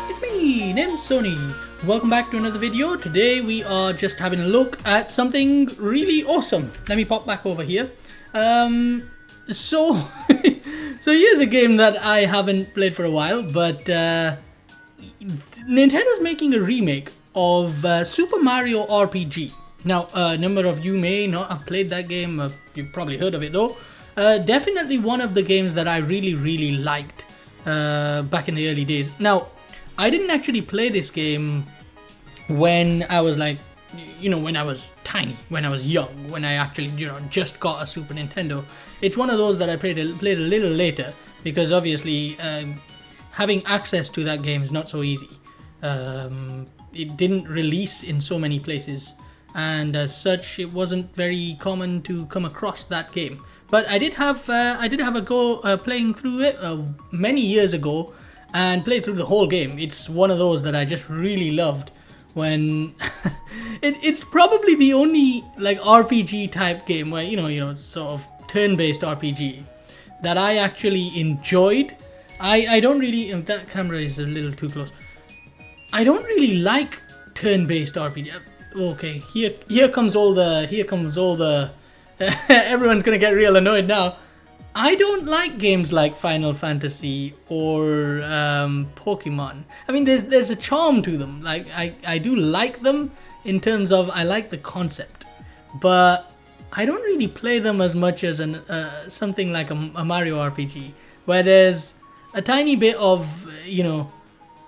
It's me, name's Sony. Welcome back to another video. Today we are just having a look at something really awesome. Let me pop back over here. So here's a game that I haven't played for a while, but Nintendo's making a remake of Super Mario RPG. Now, a number of you may not have played that game. You've probably heard of it though. Definitely one of the games that I really liked back in the early days. Now, I didn't actually play this game when I was like, when I was tiny, when I was young, when I actually, just got a Super Nintendo. It's one of those that I played a little later because obviously having access to that game is not so easy. It didn't release in so many places, and as such, it wasn't very common to come across that game. But I did have a go playing through it many years ago, and played through the whole game. It's one of those that I just really loved. When it's probably the only like RPG type game where sort of turn-based RPG that I actually enjoyed. I don't really, that camera is a little too close. I don't really like turn-based RPG. Okay, here comes all the everyone's gonna get real annoyed now. I don't like games like Final Fantasy or Pokemon. I mean, there's a charm to them. Like I do like them in terms of I like the concept, but I don't really play them as much as something like a Mario RPG, where there's a tiny bit of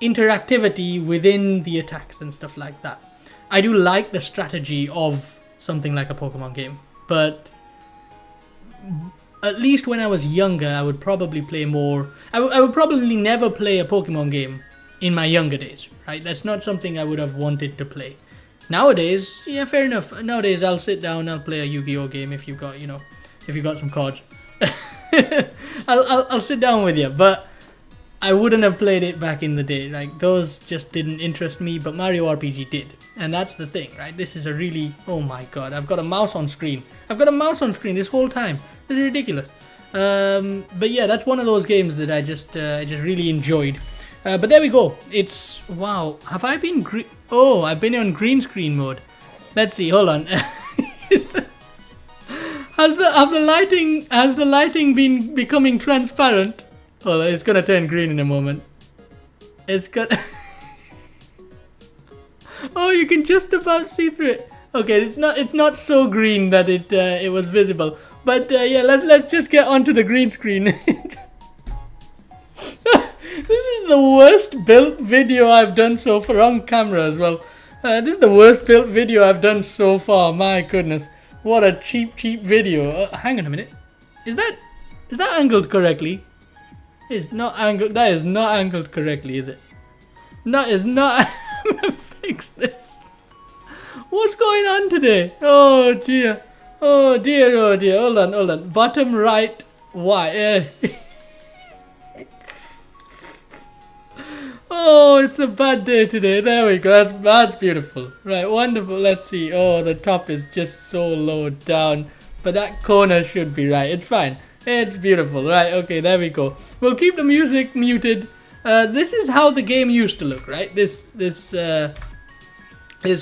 interactivity within the attacks and stuff like that. I do like the strategy of something like a Pokemon game, but at least when I was younger, I would probably play more. I would probably never play a Pokemon game in my younger days, right? That's not something I would have wanted to play. Nowadays, yeah, fair enough. Nowadays, I'll sit down, I'll play a Yu-Gi-Oh game if you've got some cards. I'll sit down with you, but I wouldn't have played it back in the day. Like, those just didn't interest me, but MarioRPG did. And that's the thing, right? This is a really... Oh my god, I've got a mouse on screen. I've got a mouse on screen this whole time. This is ridiculous. But yeah, that's one of those games that I just really enjoyed. But there we go. It's... Wow. Have I been... Oh, I've been on green screen mode. Let's see, hold on. Has the lighting been becoming transparent? Oh, it's gonna turn green in a moment. It's gonna... Oh, you can just about see through it. Okay, it's not so green that it was visible. But yeah, let's just get onto the green screen. This is the worst built video I've done so far on camera as well. This is the worst built video I've done so far. My goodness, what a cheap video. Hang on a minute. Is that angled correctly? It's not angled. That is not angled correctly, is it? That is not. I'm gonna fix this. What's going on today? Oh dear. Oh dear. Oh dear. Hold on. Bottom right. Why? Oh, it's a bad day today. There we go. That's beautiful. Right, wonderful. Let's see. Oh, the top is just so low down, but that corner should be right. It's fine. It's beautiful. Right, okay, there we go. We'll keep the music muted. This is how the game used to look, right? This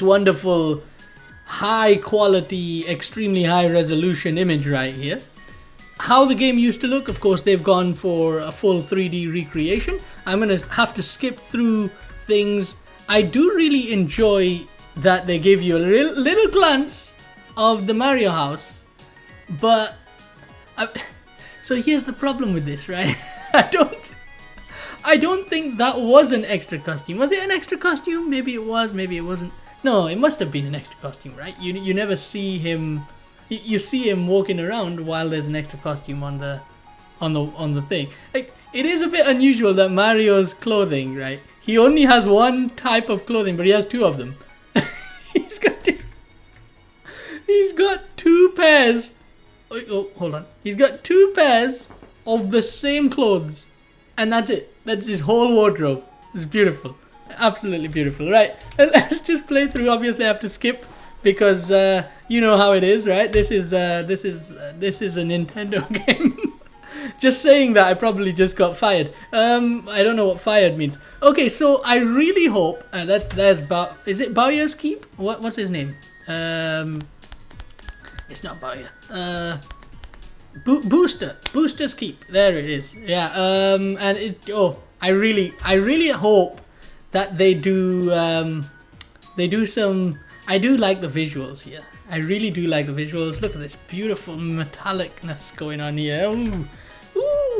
wonderful, high quality, extremely high resolution image right here. How the game used to look, of course, they've gone for a full 3D recreation. I'm going to have to skip through things. I do really enjoy that they give you a little glance of the Mario house, but... So here's the problem with this, right? I don't think that was an extra costume. Was it an extra costume? Maybe it was, maybe it wasn't. No, it must have been an extra costume, right? You never see him. You see him walking around while there's an extra costume on the thing. Like, it is a bit unusual that Mario's clothing, right? He only has one type of clothing, but he has two of them. He's got two pairs. Oh, hold on. He's got two pairs of the same clothes, and that's it. That's his whole wardrobe. It's beautiful. Absolutely beautiful. Right, let's just play through. Obviously, I have to skip because you know how it is, right? This is a Nintendo game. Just saying that, I probably just got fired. I don't know what fired means. Okay, so I really hope is it Bowier's Keep? What's his name? It's not Bowyer. Booster's Keep. There it is. Yeah. And I really hope that they do some. I do like the visuals here. I really do like the visuals. Look at this beautiful metallicness going on here. Ooh.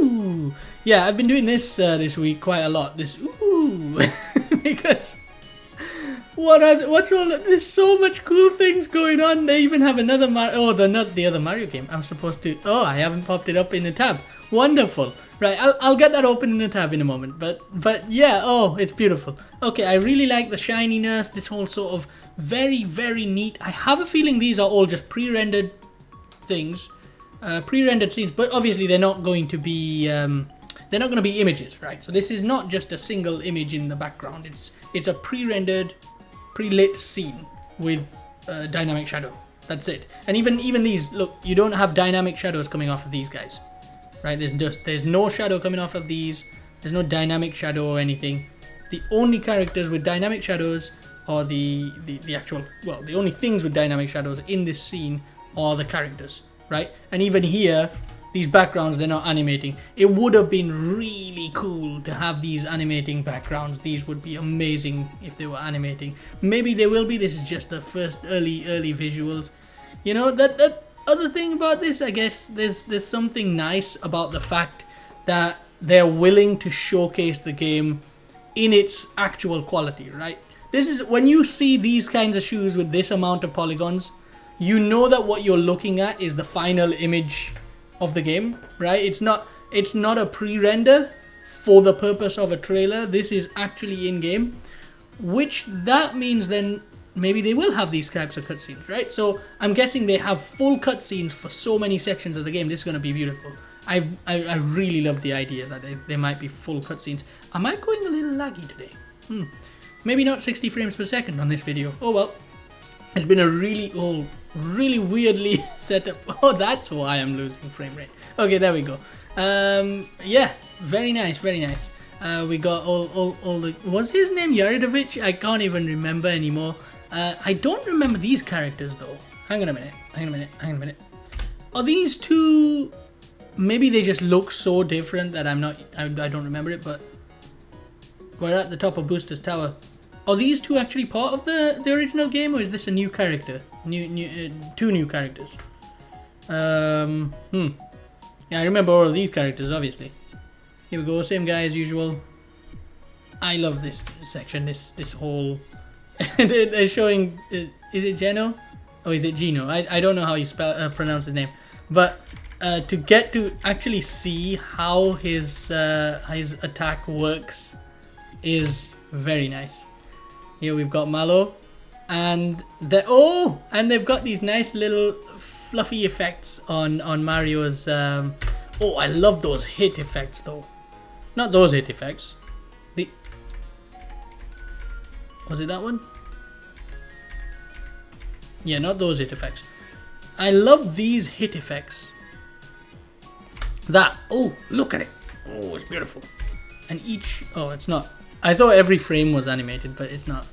Ooh. Yeah, I've been doing this this week quite a lot. This ooh because there's so much cool things going on. They even have another not the other Mario game. I'm supposed to. Oh, I haven't popped it up in the tab. Wonderful. Right, I'll get that open in the tab in a moment. But yeah, oh, it's beautiful. Okay, I really like the shininess. This whole sort of very, very neat. I have a feeling these are all just pre-rendered things, pre-rendered scenes. But obviously they're not going to be images, right? So this is not just a single image in the background. It's a pre-rendered, pre-lit scene with dynamic shadow. That's it. And even these, look, you don't have dynamic shadows coming off of these guys. Right, there's no shadow coming off of these. There's no dynamic shadow or anything. The only characters with dynamic shadows are the only things with dynamic shadows in this scene are the characters, right? And even here, these backgrounds, they're not animating. It would have been really cool to have these animating backgrounds. These would be amazing if they were animating. Maybe they will be. This is just the first early visuals. You know, that other thing about this, I guess there's something nice about the fact that they're willing to showcase the game in its actual quality, right? This is when you see these kinds of shoes with this amount of polygons, you know that what you're looking at is the final image of the game, right? It's not a pre-render for the purpose of a trailer. This is actually in game, which that means then maybe they will have these types of cutscenes, right? So I'm guessing they have full cutscenes for so many sections of the game. This is going to be beautiful. I really love the idea that they might be full cutscenes. Am I going a little laggy today? Maybe not 60 frames per second on this video. Oh well. It's been a really weirdly set up. Oh, that's why I'm losing frame rate. Okay, there we go. Yeah, very nice, very nice. We got all the... Was his name Yaridovich? I can't even remember anymore. I don't remember these characters though. Hang on a minute. Are these two... Maybe they just look so different that I don't remember it, but... We're at the top of Booster's Tower. Are these two actually part of the original game, or is this a new character? Two new characters. Yeah, I remember all of these characters, obviously. Here we go, same guy as usual. I love this section, this whole... They're showing... Is it Geno? Or is it Gino? I don't know how you pronounce his name. But to get to actually see how his attack works is very nice. Here we've got Mallow. And they've got these nice little fluffy effects on Mario's... Oh, I love those hit effects though. Not those hit effects. Was it that one? Yeah, not those hit effects. I love these hit effects. That. Oh, look at it. Oh, it's beautiful. And each... Oh, it's not. I thought every frame was animated, but it's not.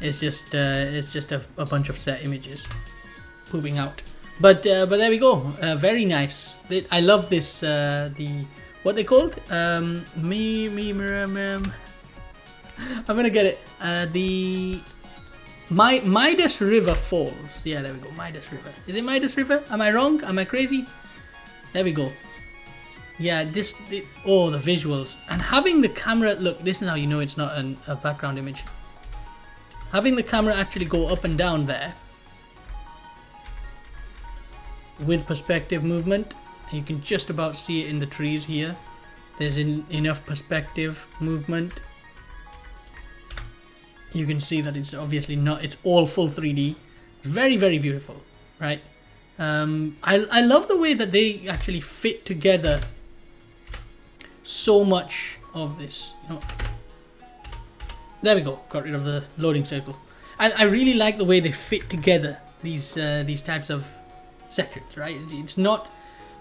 It's just a bunch of set images pooping out. But there we go. Very nice. I love this. What they called? I'm gonna get it. The Midas River Falls. Yeah, there we go. Midas River. Is it Midas River? Am I wrong? Am I crazy? There we go. Yeah, the visuals and having the camera. Look, this is how you know it's not a background image. Having the camera actually go up and down there with perspective movement. You can just about see it in the trees here. There's enough perspective movement. You can see that it's obviously not, it's all full 3D. Very, very beautiful, right? I love the way that they actually fit together so much of this. You know. There we go, got rid of the loading circle. I really like the way they fit together these types of sections, right? It's not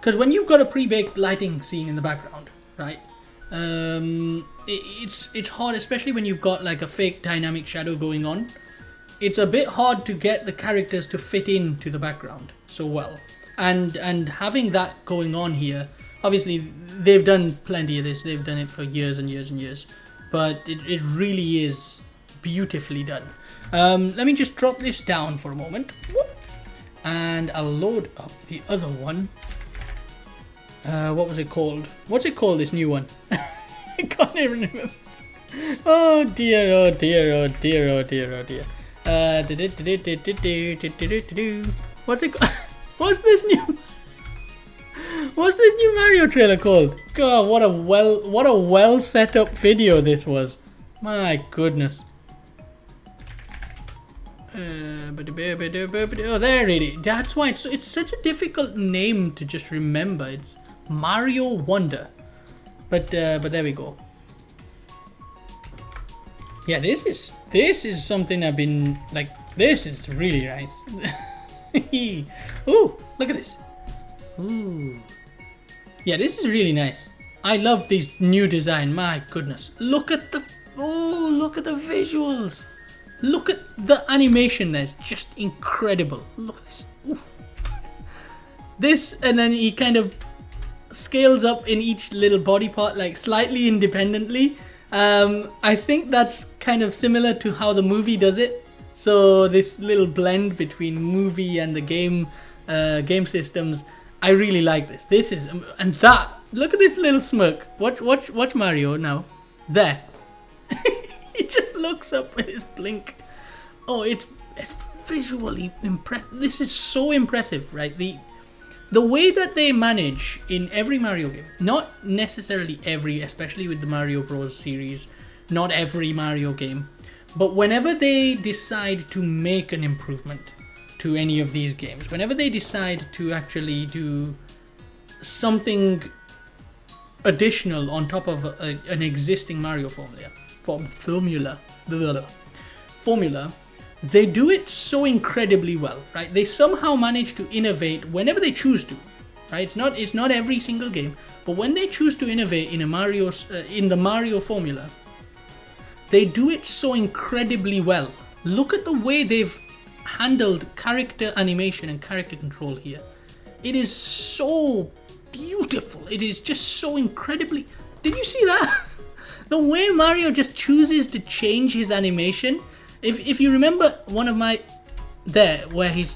because when you've got a pre-baked lighting scene in the background, right? It's hard, especially when you've got like a fake dynamic shadow going on. It's a bit hard to get the characters to fit into the background so well. And having that going on here, obviously they've done plenty of this. They've done it for years and years and years. But it really is beautifully done. Let me just drop this down for a moment. And I'll load up the other one. What was it called? What's it called, this new one? I can't even remember. Oh dear, oh dear, oh dear, oh dear, oh dear. What's it called? What's this new Mario trailer called? God, what a well set up video this was. My goodness. Oh, there it is. That's why it's such a difficult name to just remember. It's Mario Wonder. But there we go. Yeah, this is something I've been like. This is really nice. Ooh, look at this. Ooh. Yeah, this is really nice. I love this new design. My goodness. Look at the visuals. Look at the animation. There's just incredible. Look at this. Ooh. This, and then he kind of scales up in each little body part, like slightly independently. I think that's kind of similar to how the movie does it. So this little blend between movie and the game systems, I really like this. This is, and that, look at this little smirk. Watch Mario now. There. He just looks up with his blink. Oh, it's visually impressive. This is so impressive, right? The way that they manage in every Mario game, not necessarily every, especially with the Mario Bros series, not every Mario game, but whenever they decide to make an improvement to any of these games, whenever they decide to actually do something additional on top of an existing Mario formula, they do it so incredibly well, right? They somehow manage to innovate whenever they choose to, right? It's not every single game, but when they choose to innovate in in the Mario formula, they do it so incredibly well. Look at the way they've handled character animation and character control here. It is so beautiful. It is just so incredibly. Did you see that? The way Mario just chooses to change his animation. If you remember one of my there where he's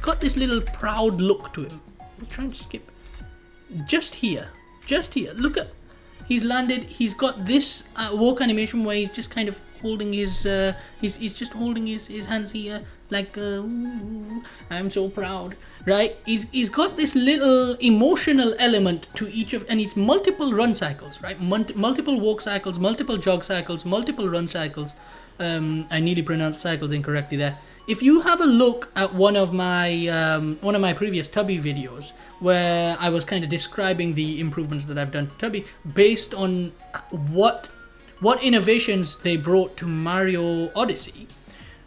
got this little proud look to him. I'm trying to skip. Just here. Look at, he's landed. He's got this walk animation where he's just kind of holding his he's just holding his hands here like ooh, I'm so proud, right? He's got this little emotional element to each of, and it's multiple run cycles, right? Multiple walk cycles, multiple jog cycles, multiple run cycles. I nearly pronounced cycles incorrectly there. If you have a look at one of my previous Tubby videos where I was kind of describing the improvements that I've done to Tubby based on what innovations they brought to Mario Odyssey,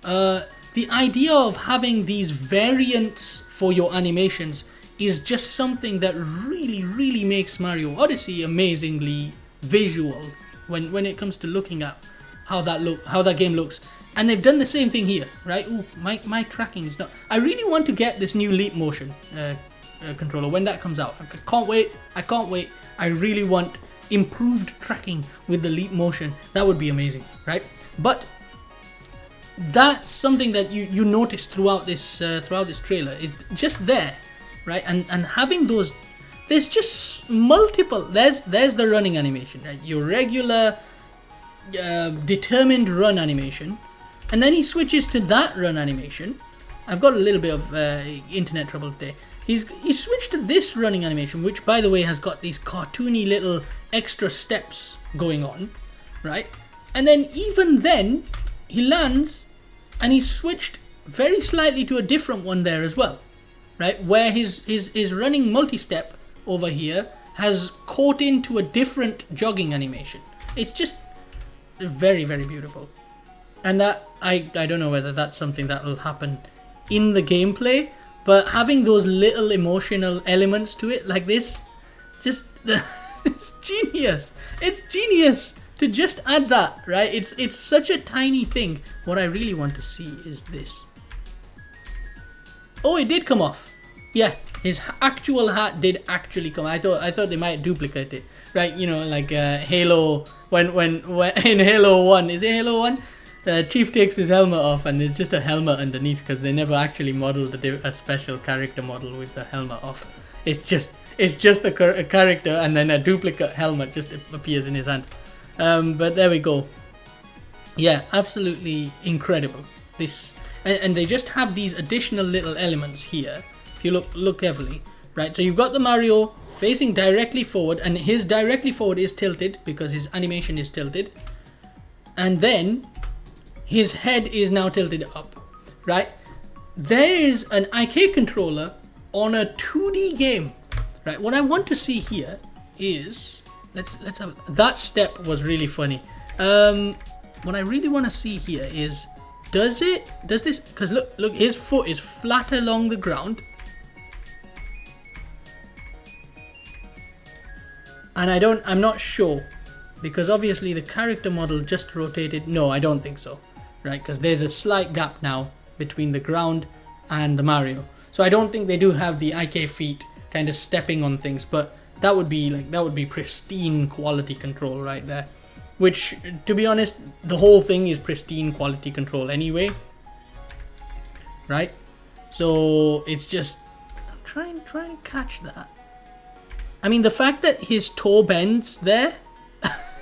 the idea of having these variants for your animations is just something that really makes Mario Odyssey amazingly visual when it comes to looking at how that game looks. And they've done the same thing here, right? Ooh, my tracking is not. I really want to get this new Leap Motion controller when that comes out. I can't wait. I really want improved tracking with the Leap Motion. That would be amazing, right? But that's something that you notice throughout this trailer is just there, right? And having those, there's just multiple. There's the running animation, right? Your regular determined run animation. And then he switches to that run animation. I've got a little bit of internet trouble today. He's switched to this running animation, which by the way has got these cartoony little extra steps going on, right? And then even then, he lands and he's switched very slightly to a different one there as well, right? Where his running multi-step over here has caught into a different jogging animation. It's just very beautiful. And that I don't know whether that's something that will happen in the gameplay, but having those little emotional elements to it like this, just it's genius. It's genius to just add that, right? It's such a tiny thing. What I really want to see is this. Oh, it did come off. Yeah, his actual hat did actually come. I thought they might duplicate it, right? You know, like Halo. When in Halo 1, is it Halo 1? Chief takes his helmet off and there's just a helmet underneath because they never actually modeled a special character model with the helmet off. It's just a character and then a duplicate helmet just appears in his hand. But there we go. Yeah, absolutely incredible. This and they just have these additional little elements here. If you look carefully, right? So you've got the Mario facing directly forward, and his directly forward is tilted because his animation is tilted, and then his head is now tilted up, right? There is an arcade controller on a 2D game, right? What I want to see here is let's have that step was really funny. What I really want to see here is does this, because look his foot is flat along the ground, and I'm not sure because obviously the character model just rotated. No, I don't think so, right? Because there's a slight gap now between the ground and the Mario, so I don't think they do have the IK feet kind of stepping on things, but that would be pristine quality control right there, which to be honest the whole thing is pristine quality control anyway, right? So it's just I'm trying to catch that. I mean, the fact that his toe bends there,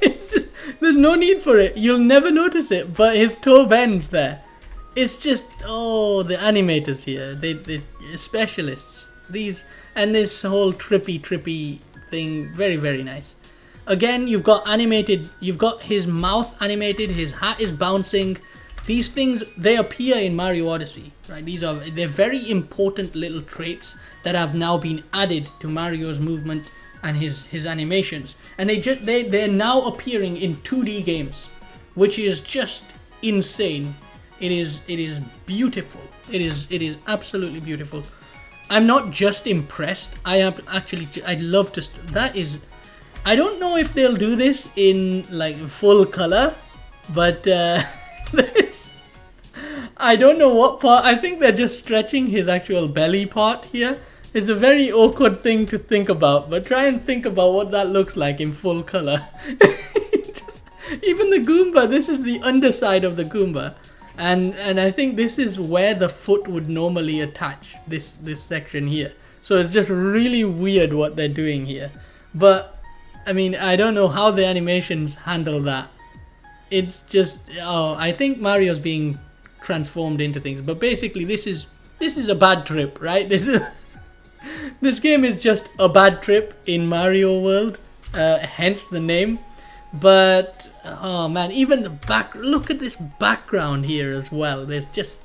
it's just, there's no need for it. You'll never notice it, but his toe bends there. It's just, oh, the animators here, they specialists. These, and this whole trippy thing, very, very nice. Again, you've got his mouth animated, his hat is bouncing. These things, they appear in Mario Odyssey, right? They're very important little traits that have now been added to Mario's movement and his animations, and they're now appearing in 2D games, which is just insane. It is beautiful. It is absolutely beautiful. I'm not just impressed. I'd love to. That is, I don't know if they'll do this in like full color, but I don't know what part. I think they're just stretching his actual belly part here. It's a very awkward thing to think about, but try and think about what that looks like in full color. Even the Goomba, this is the underside of the Goomba. And I think this is where the foot would normally attach, this section here. So it's just really weird what they're doing here. But, I mean, I don't know how the animations handle that. It's just, I think Mario's being transformed into things. But basically, this is a bad trip, right? This game is just a bad trip in Mario World, hence the name. But oh man, even the look at this background here as well. There's just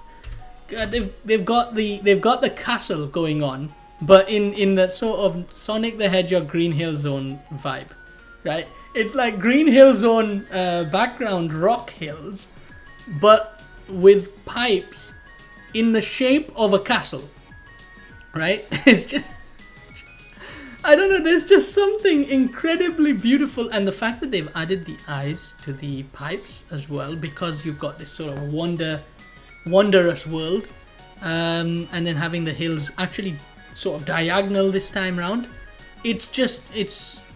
they've got the castle going on, but in that sort of Sonic the Hedgehog Green Hill Zone vibe, right? It's like Green Hill Zone background rock hills, but with pipes in the shape of a castle, right? It's just, I don't know, there's just something incredibly beautiful, and the fact that they've added the eyes to the pipes as well, because you've got this sort of wondrous world, and then having the hills actually sort of diagonal this time round. It's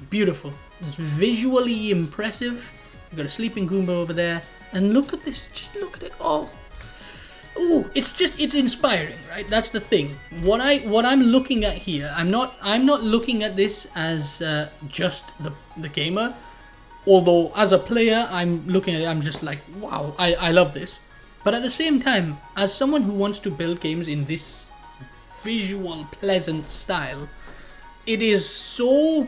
beautiful. It's visually impressive. You've got a sleeping Goomba over there, and look at this, just look at it all. Ooh, it's inspiring, right? That's the thing. What I'm looking at here, I'm not looking at this as just the gamer. Although as a player, I'm looking at it, I'm just like, wow, I love this. But at the same time, as someone who wants to build games in this visual, pleasant style, it is so.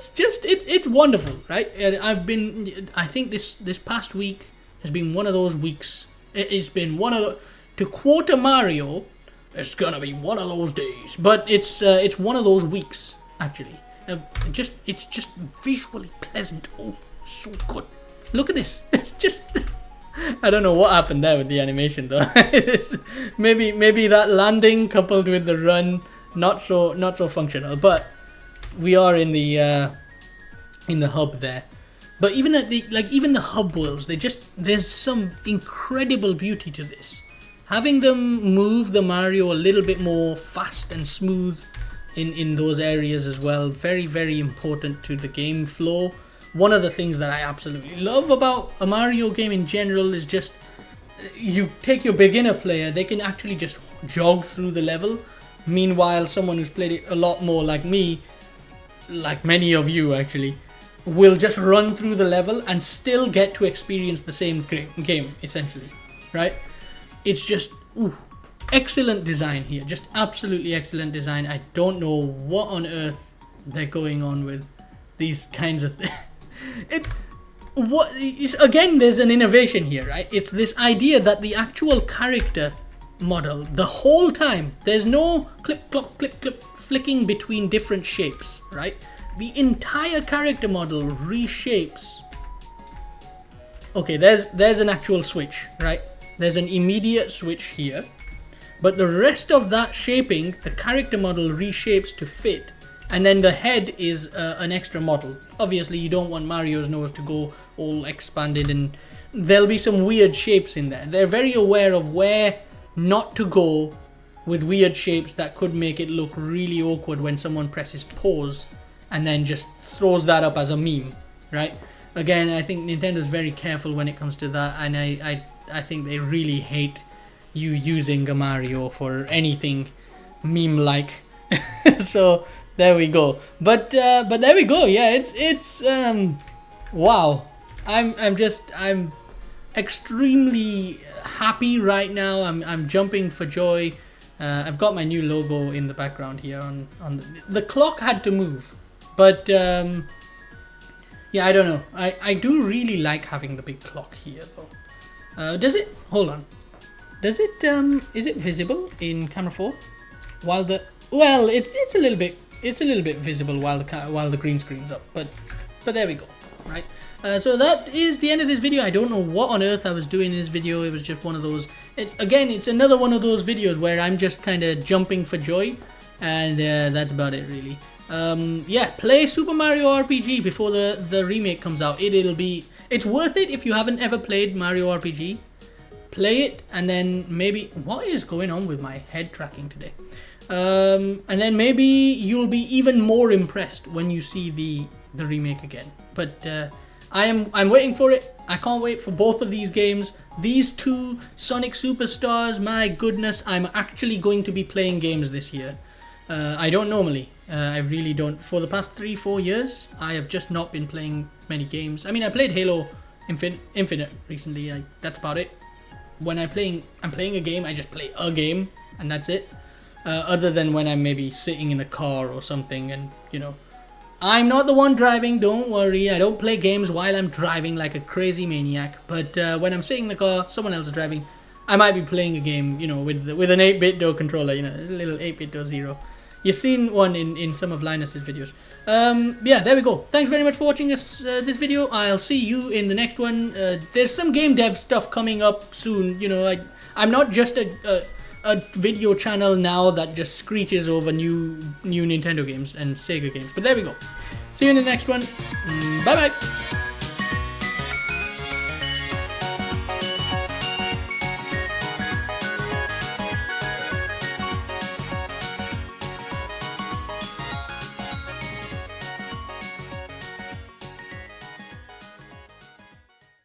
It's wonderful, right? I think this past week has been one of those weeks. It's been to quote a Mario, it's gonna be one of those days. But it's one of those weeks actually. It's just visually pleasant. Oh, so good. Look at this. It's just I don't know what happened there with the animation though. Maybe that landing coupled with the run, not so functional. But we are in the hub there. But even at even the hub worlds, there's some incredible beauty to this. Having them move the Mario a little bit more fast and smooth in those areas as well, very, very important to the game flow. One of the things that I absolutely love about a Mario game in general is just, you take your beginner player, they can actually just jog through the level. Meanwhile, someone who's played it a lot more like me, like many of you actually, will just run through the level and still get to experience the same game, essentially, right? It's just, excellent design here, just absolutely excellent design. I don't know what on earth they're going on with these kinds of things. Again, there's an innovation here, right? It's this idea that the actual character model, the whole time, there's no clip, clop, clip, clip, flicking between different shapes, right? The entire character model reshapes. Okay, there's an actual switch, right? There's an immediate switch here, but the rest of that shaping, the character model reshapes to fit. And then the head is an extra model. Obviously, you don't want Mario's nose to go all expanded, and there'll be some weird shapes in there. They're very aware of where not to go with weird shapes that could make it look really awkward when someone presses pause and then just throws that up as a meme, right? Again, I think Nintendo's very careful when it comes to that, and I think they really hate you using a Mario for anything meme-like. So there we go. But there we go. Yeah, it's wow. I'm extremely happy right now. I'm jumping for joy. I've got my new logo in the background here on the clock had to move, but yeah, I don't know. I do really like having the big clock here though. Does it? Hold on. Does it? Is it visible in camera 4? While the it's a little bit visible while the green screen's up, but there we go, right? So that is the end of this video. I don't know what on earth I was doing in this video. It was just one of those. Again, it's another one of those videos where I'm just kind of jumping for joy, and that's about it really. Yeah, play Super Mario RPG before the remake comes out. It's worth it if you haven't ever played Mario RPG. Play it, and then maybe, what is going on with my head tracking today? And then maybe you'll be even more impressed when you see the remake again. But I'm waiting for it. I can't wait for both of these games. These two Sonic Superstars, my goodness, I'm actually going to be playing games this year. I don't normally. I really don't. For the past 3-4 years, I have just not been playing many games. I mean, I played Halo Infinite recently. That's about it. When I'm playing a game, I just play a game, and that's it. Other than when I'm maybe sitting in a car or something, and you know, I'm not the one driving, don't worry. I don't play games while I'm driving like a crazy maniac. But when I'm sitting in the car, someone else is driving, I might be playing a game, you know, with an 8-bit DO controller, you know, a little 8-bit DO 0. You've seen one in some of Linus's videos. Yeah, there we go. Thanks very much for watching this video. I'll see you in the next one. There's some game dev stuff coming up soon. You know, I'm not just a video channel now that just screeches over new Nintendo games and Sega games. But there we go. See you in the next one. Bye bye.